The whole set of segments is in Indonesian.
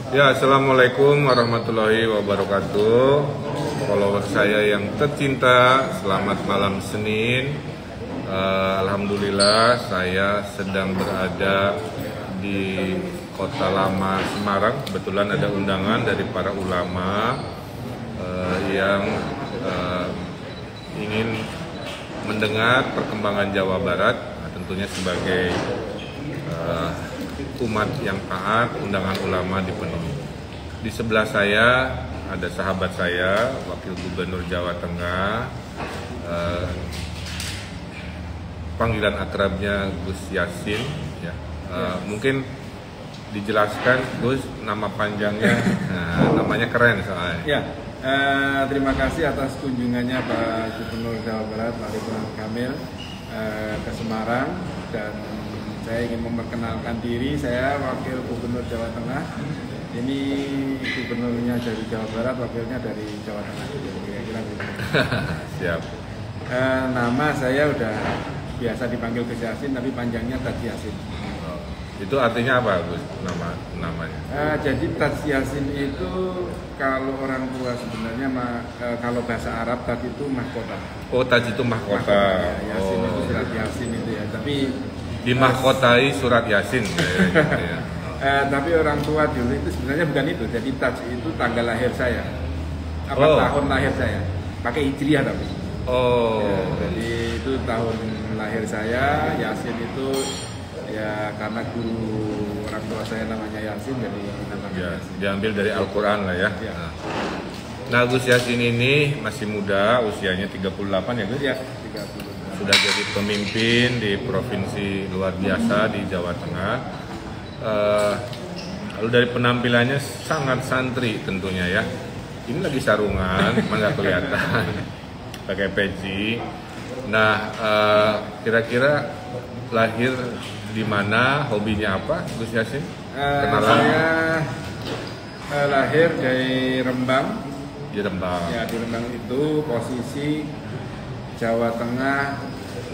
Ya, Assalamualaikum warahmatullahi wabarakatuh. Follower saya yang tercinta, selamat malam Senin. Alhamdulillah saya sedang berada di Kota Lama Semarang. Kebetulan ada undangan dari para ulama yang ingin mendengar perkembangan Jawa Barat, tentunya sebagai umat yang taat, undangan ulama dipenuhi. Di sebelah saya ada sahabat saya, Wakil Gubernur Jawa Tengah, panggilan akrabnya Gus Yassin. Ya. Mungkin dijelaskan Gus nama panjangnya, namanya keren soalnya. Ya, terima kasih atas kunjungannya Pak Gubernur Jawa Barat, Pak Ridwan Kamil ke Semarang, dan saya ingin memperkenalkan diri. Saya Wakil Gubernur Jawa Tengah. Ini gubernurnya dari Jawa Barat, wakilnya dari Jawa Tengah. Kira-kira gitu. Siap. Nama saya udah biasa dipanggil Gus Yassin, tapi panjangnya Taj Yassin. Itu artinya apa, Gus? Namanya? Jadi Taj Yassin itu kalau orang tua sebenarnya kalau bahasa Arab Taj itu mahkota. Oh, Taj itu mahkota. Ya, Yasin itu surat Yasin itu ya. Tapi dimahkotai surat Yasin. Ya. Tapi orang tua dulu itu sebenarnya bukan itu. Jadi Taj itu tanggal lahir saya. Tahun lahir saya. Pakai hijriah tapi. Oh. Ya, jadi itu tahun lahir saya. Yasin itu ya karena guru orang tua saya namanya Yasin, jadi namanya Ya, Yasin. diambil dari Al-Quran lah ya. Ya. Nah, Gus Yassin ini masih muda, usianya 38 ya Gus? Ya, 30. Sudah jadi pemimpin di provinsi luar biasa di Jawa Tengah. Lalu dari penampilannya sangat santri tentunya ya. Ini lagi sarungan, nggak kelihatan. Pakai peci. Nah, kira-kira lahir di mana, hobinya apa, Gus Yassin? Kenalan? Saya lahir dari Rembang. Di Rembang. Ya, di Rembang itu posisi Jawa Tengah,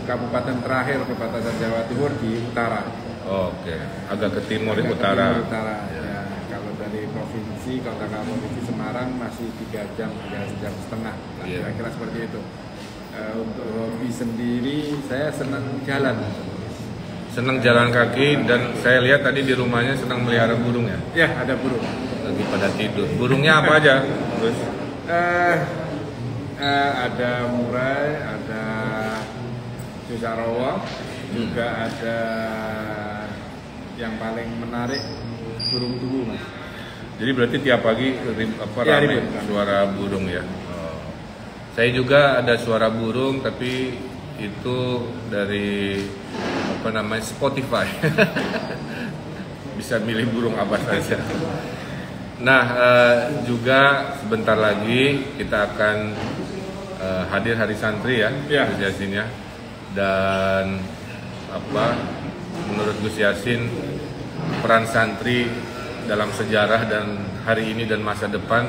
kabupaten terakhir perbatasan Jawa Timur di utara. Oke, agak ke timur Agak ke utara. timur utara. Ya, kalau dari provinsi, kota provinsi Semarang masih 3 jam, 3 jam setengah. Nah, Iya. kira-kira seperti itu. Untuk hobi sendiri, saya senang jalan. Senang jalan kaki, dan saya lihat tadi di rumahnya senang melihara burung ya. Ya, ada burung. Lagi pada tidur. Burungnya apa aja, Gus? Ada murai, ada Cisarowok, juga ada yang paling menarik burung tugu, Mas. Jadi berarti tiap pagi Ya, ramai ribut. suara burung ya. Saya juga ada suara burung, tapi itu dari Spotify. Bisa milih burung apa saja. Nah, juga sebentar lagi kita akan hadir Hari Santri ya, Ya. Gus Yassin ya. Dan menurut Gus Yassin, peran santri dalam sejarah dan hari ini dan masa depan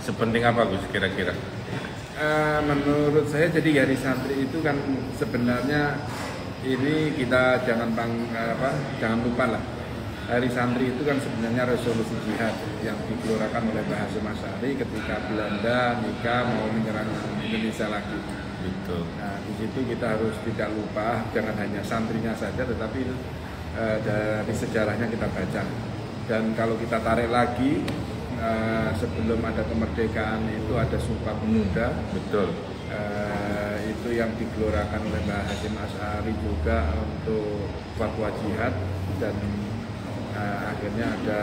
sepenting apa, Gus, kira-kira? Menurut saya jadi Hari Santri itu kan sebenarnya ini kita jangan lupa lah. Hari Santri itu kan sebenarnya resolusi jihad yang digelorakan oleh Mbah Hasyim Asy'ari ketika Belanda nikah mau menyerang Indonesia lagi. Betul. Nah, di situ kita harus tidak lupa, jangan hanya santrinya saja, tetapi dari sejarahnya kita baca. Dan kalau kita tarik lagi, sebelum ada kemerdekaan itu ada Sumpah Pemuda. Betul. Itu yang digelorakan oleh Mbah Hasyim Asy'ari juga untuk fatwa jihad, dan akhirnya ada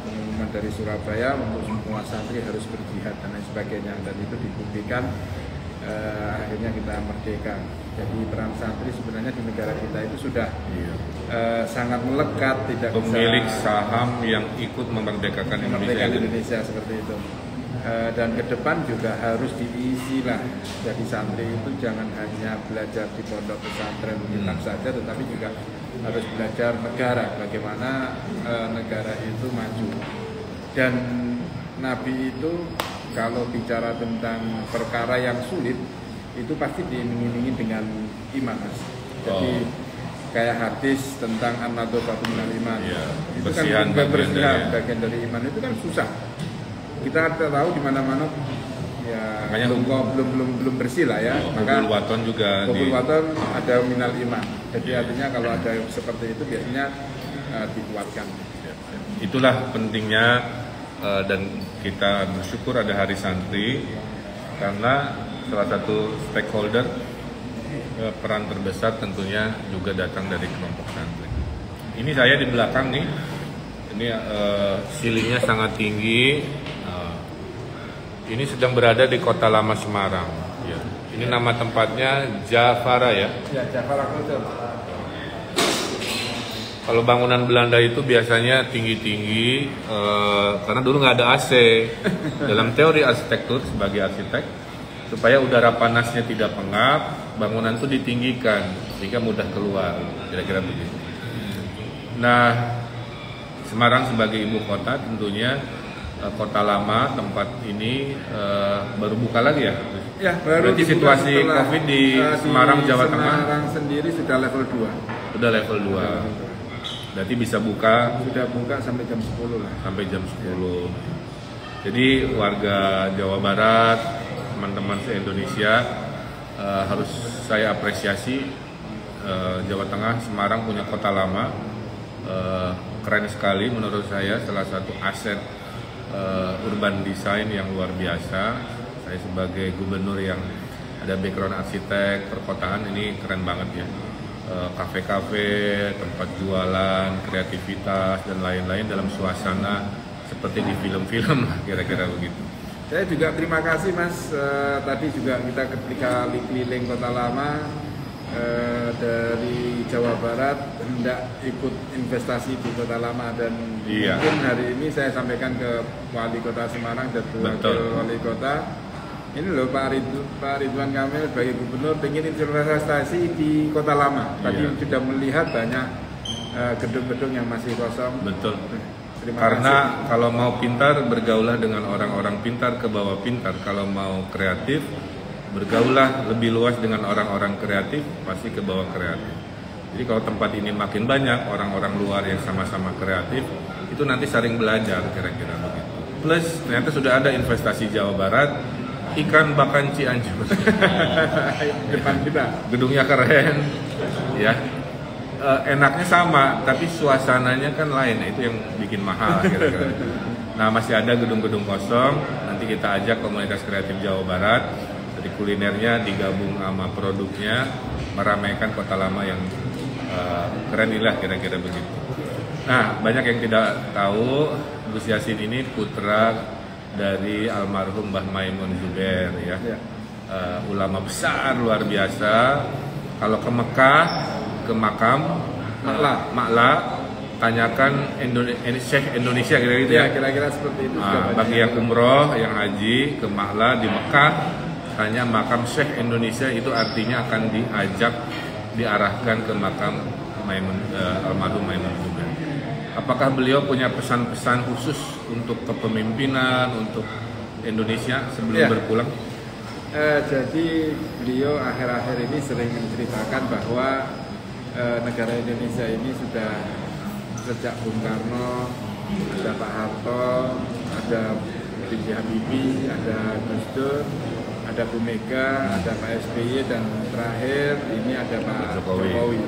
pengumuman dari Surabaya untuk semua santri harus berjihad dan lain sebagainya, dan itu dibuktikan akhirnya kita merdeka. Jadi peran santri sebenarnya di negara kita itu sudah sangat melekat, tidak Pemilik bisa saham yang ikut memerdekakan Indonesia seperti itu. Dan ke depan juga harus diisi lah. Jadi santri itu jangan hanya belajar di pondok pesantren kitab saja, tetapi juga harus belajar negara, bagaimana negara itu maju. Dan Nabi itu kalau bicara tentang perkara yang sulit itu pasti diiringi dengan iman, Mas. Jadi kayak hadis tentang an-nadhafatu minal iman. Iya, Itu bersihan kan bagian dari- bagian dari iman, itu kan susah. Kita tahu di mana-mana ya Makanya belum bersih lah ya. Maka Hubul waton juga hubul di waton ada minal iman. Jadi artinya kalau ada seperti itu biasanya dikuatkan. itulah pentingnya dan kita bersyukur ada Hari Santri karena salah satu stakeholder peran terbesar tentunya juga datang dari kelompok santri. Ini saya di belakang nih, ini ceilingnya sangat tinggi. Ini sedang berada di Kota Lama Semarang. Ya. Ini nama tempatnya Jafara ya. Ya, Jafara Kultur. Kalau bangunan Belanda itu biasanya tinggi-tinggi karena dulu nggak ada AC. Dalam teori arsitektur sebagai arsitek, supaya udara panasnya tidak pengap, bangunan itu ditinggikan sehingga mudah keluar, kira-kira begitu. Nah, Semarang sebagai ibu kota tentunya kota lama, tempat ini baru buka lagi ya? Ya, baru Berarti situasi setelah, COVID di Semarang, Jawa Tengah Semarang sendiri sudah level 2. sudah level 2. Berarti bisa buka Sudah buka sampai jam 10 lah. sampai jam 10. Jadi warga Jawa Barat, teman-teman se-Indonesia harus saya apresiasi. Jawa Tengah, Semarang punya kota lama, keren sekali menurut saya, salah satu aset urban design yang luar biasa. Saya sebagai gubernur yang ada background arsitek perkotaan, ini keren banget ya. Kafe-kafe, tempat jualan, kreativitas dan lain-lain dalam suasana seperti di film-film lah, kira-kira begitu. Saya juga terima kasih Mas, tadi juga kita ketika keliling Kota Lama dari Jawa Barat hendak ikut investasi di Kota Lama dan Iya. mungkin hari ini saya sampaikan ke Wali Kota Semarang dan Wakil Wali Kota, ini loh Pak Ridwan Kamil sebagai gubernur pengen investasi di Kota Lama. Tadi Iya. sudah melihat banyak gedung-gedung yang masih kosong. Betul. Terima Karena kasih. kalau mau pintar, bergaulah dengan orang-orang pintar ke bawah pintar. Kalau mau kreatif, bergaulah lebih luas dengan orang-orang kreatif, pasti ke bawah kreatif. Jadi kalau tempat ini makin banyak orang-orang luar yang sama-sama kreatif, itu nanti saling belajar, kira-kira begitu. Plus ternyata sudah ada investasi Jawa Barat, ikan bakan Cianjur. Depan kita. Gedungnya keren, ya. Enaknya sama, tapi suasananya kan lain. Itu yang bikin mahal, kira-kira. Nah, masih ada gedung-gedung kosong. Nanti kita ajak komunitas kreatif Jawa Barat, dari kulinernya digabung sama produknya, meramaikan Kota Lama yang keren inilah, kira-kira begitu. Nah, banyak yang tidak tahu, Gus Yassin ini putra dari almarhum Mbah Maimun Zubair ya. Ulama besar luar biasa. Kalau ke Mekah, ke makam Makla, tanyakan Syekh Indonesia kira-kira gitu ya. Kira-kira seperti itu. Bagi yang umroh, yang haji ke Makla di Mekah, tanya makam Syekh Indonesia, itu artinya akan diarahkan ke makam almarhum Maimun Zubair. Apakah beliau punya pesan-pesan khusus untuk kepemimpinan, untuk Indonesia sebelum berpulang? Jadi beliau akhir-akhir ini sering menceritakan bahwa negara Indonesia ini sudah sejak Bung Karno, ada Pak Harto, ada B.J. Habibie, ada Gus Dur, ada Bu Mega, ada Pak SBY, dan terakhir ini ada Pak Jokowi.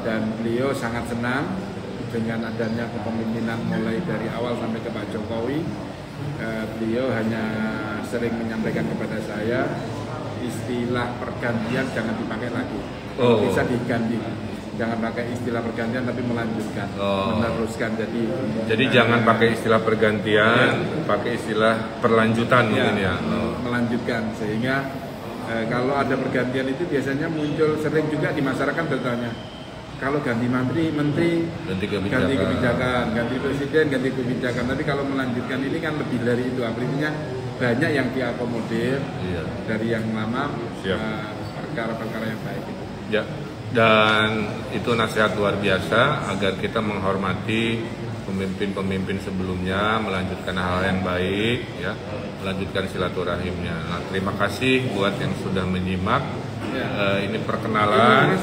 Dan beliau sangat senang dengan adanya kepemimpinan mulai dari awal sampai ke Pak Jokowi. Beliau hanya sering menyampaikan kepada saya, istilah pergantian jangan dipakai lagi, bisa diganti. Jangan pakai istilah pergantian tapi melanjutkan, meneruskan. Jadi jangan pakai istilah pergantian, pakai istilah perlanjutan mungkin ya. Melanjutkan, sehingga kalau ada pergantian itu biasanya muncul sering juga di masyarakat bertanya, kalau ganti menteri, ganti kebijakan, ganti presiden, ganti kebijakan. Tapi kalau melanjutkan ini kan lebih dari itu. Artinya banyak yang diakomodir dari yang lama, perkara-perkara yang baik itu. Ya, dan itu nasihat luar biasa agar kita menghormati pemimpin-pemimpin sebelumnya, melanjutkan hal yang baik, ya, melanjutkan silaturahimnya. Nah, terima kasih buat yang sudah menyimak. Ini perkenalan.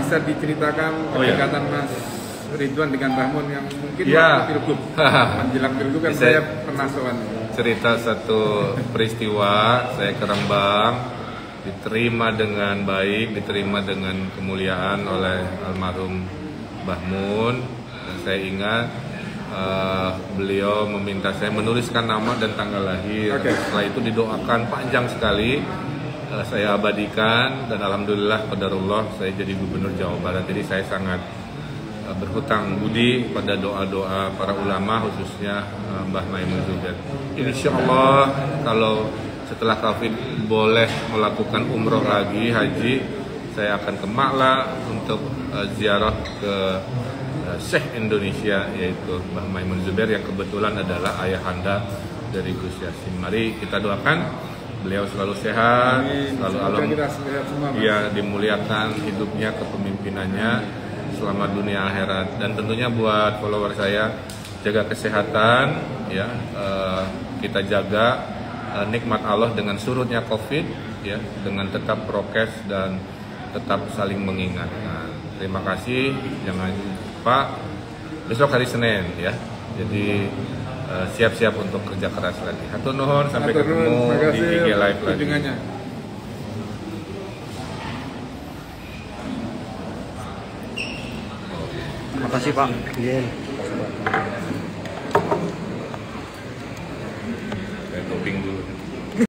bisa diceritakan Oh, iya. kedekatan Mas Ridwan dengan Bahmun yang mungkin Iya. waktu Pilgub menjelang Pilgub kan Bisa. saya pernah sowan. Cerita satu peristiwa, saya ke Rembang, diterima dengan baik, diterima dengan kemuliaan oleh almarhum Mbah Mun. Dan saya ingat beliau meminta saya menuliskan nama dan tanggal lahir. Oke. Setelah itu didoakan panjang sekali, saya abadikan dan alhamdulillah qadarullah saya jadi gubernur Jawa Barat. Jadi saya sangat berhutang budi pada doa-doa para ulama, khususnya Mbah Maimun Zubair. Insya Allah kalau setelah Covid boleh melakukan umroh lagi, haji, saya akan ke Makla untuk ziarah ke Syekh Indonesia, yaitu Mbah Maimun Zubair yang kebetulan adalah ayahanda dari Gus Yassin. Mari kita doakan beliau selalu sehat, selalu Semoga kita sehat semua, Mas. ya dimuliakan hidupnya, kepemimpinannya selama dunia akhirat. Dan tentunya buat follower saya, jaga kesehatan, ya, kita jaga nikmat Allah dengan surutnya Covid, ya, dengan tetap prokes dan tetap saling mengingatkan. Terima kasih, jangan lupa besok hari Senin, ya. Jadi siap-siap untuk kerja keras lagi. Hatur nuhun, sampai Hatur nuhun. ketemu Terima di kasih IG Live lagi. kunjungannya. Makasih Pak. Iya.